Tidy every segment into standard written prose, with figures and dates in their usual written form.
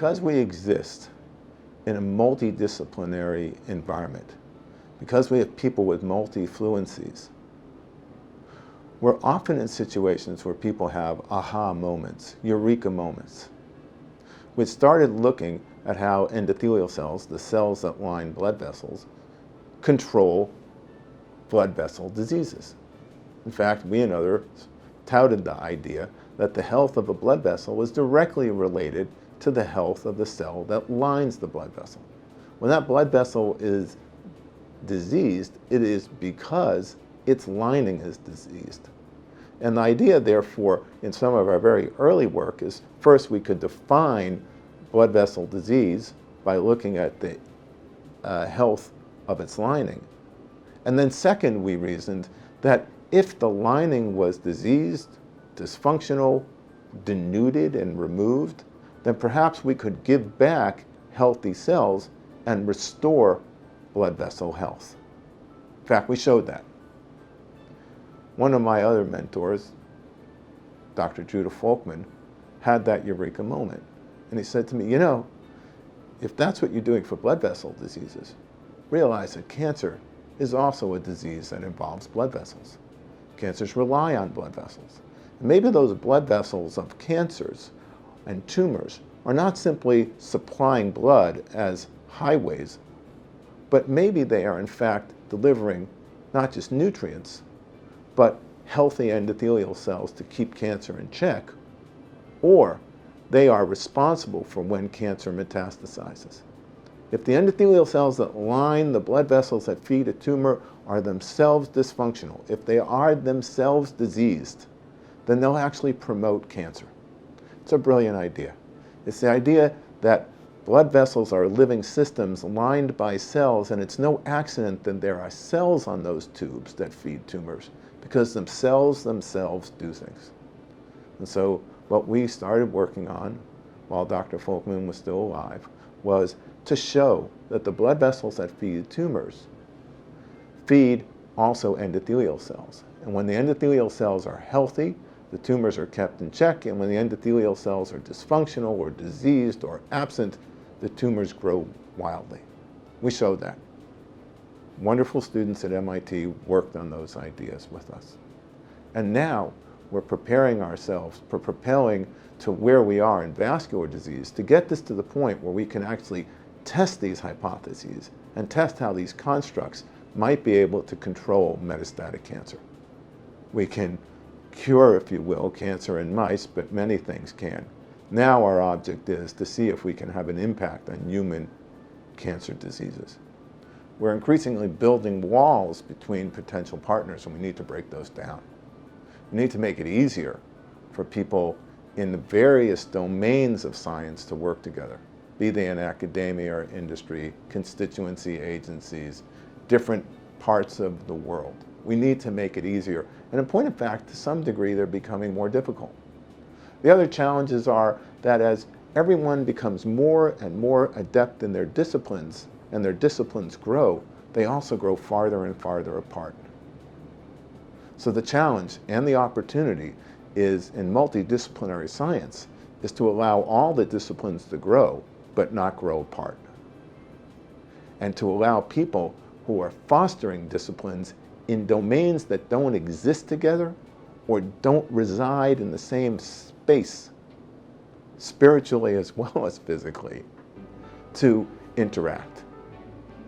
because we exist in a multidisciplinary environment, because we have people with multi-fluencies, we're often in situations where people have aha moments, eureka moments. We started looking at how endothelial cells, the cells that line blood vessels, control blood vessel diseases. In fact, we and others touted the idea that the health of a blood vessel was directly related to the health of the cell that lines the blood vessel. When that blood vessel is diseased, it is because its lining is diseased. And the idea, therefore, in some of our very early work is first we could define blood vessel disease by looking at the health of its lining. And then second, we reasoned that if the lining was diseased, dysfunctional, denuded, and removed, then perhaps we could give back healthy cells and restore blood vessel health. In fact, we showed that. One of my other mentors, Dr. Judah Folkman, had that eureka moment. And he said to me, you know, if that's what you're doing for blood vessel diseases, realize that cancer is also a disease that involves blood vessels. Cancers rely on blood vessels. And maybe those blood vessels of cancers and tumors are not simply supplying blood as highways, but maybe they are in fact delivering not just nutrients, but healthy endothelial cells to keep cancer in check, or they are responsible for when cancer metastasizes. If the endothelial cells that line the blood vessels that feed a tumor are themselves dysfunctional, if they are themselves diseased, then they'll actually promote cancer. It's a brilliant idea. It's the idea that blood vessels are living systems lined by cells, and it's no accident that there are cells on those tubes that feed tumors, because themselves do things. And so what we started working on while Dr. Folkman was still alive was to show that the blood vessels that feed tumors feed also endothelial cells. And when the endothelial cells are healthy, the tumors are kept in check, and when the endothelial cells are dysfunctional or diseased or absent, the tumors grow wildly. We showed that. Wonderful students at MIT worked on those ideas with us. And now we're preparing ourselves for propelling to where we are in vascular disease to get this to the point where we can actually test these hypotheses and test how these constructs might be able to control metastatic cancer. We can cure, if you will, cancer in mice, but many things can. Now our object is to see if we can have an impact on human cancer diseases. We're increasingly building walls between potential partners, and we need to break those down. We need to make it easier for people in the various domains of science to work together, be they in academia or industry, constituency agencies, different parts of the world. We need to make it easier. And in point of fact, to some degree, they're becoming more difficult. The other challenges are that as everyone becomes more and more adept in their disciplines, and their disciplines grow, they also grow farther and farther apart. So the challenge and the opportunity is in multidisciplinary science is to allow all the disciplines to grow, but not grow apart. And to allow people who are fostering disciplines in domains that don't exist together or don't reside in the same space, spiritually as well as physically, to interact.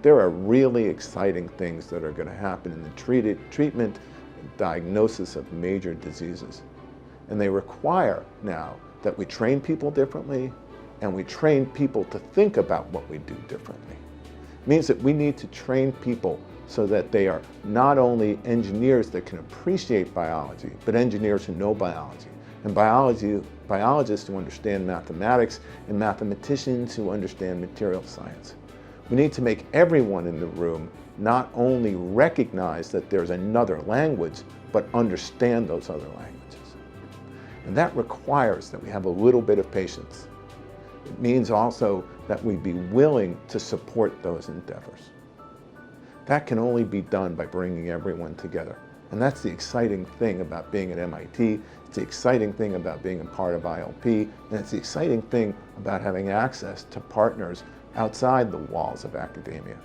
There are really exciting things that are going to happen in the treatment and diagnosis of major diseases. And they require now that we train people differently, and we train people to think about what we do differently. It means that we need to train people so that they are not only engineers that can appreciate biology, but engineers who know biology, and biologists who understand mathematics, and mathematicians who understand material science. We need to make everyone in the room not only recognize that there's another language, but understand those other languages. And that requires that we have a little bit of patience. It means also that we be willing to support those endeavors. That can only be done by bringing everyone together. And that's the exciting thing about being at MIT. It's the exciting thing about being a part of ILP. And it's the exciting thing about having access to partners outside the walls of academia.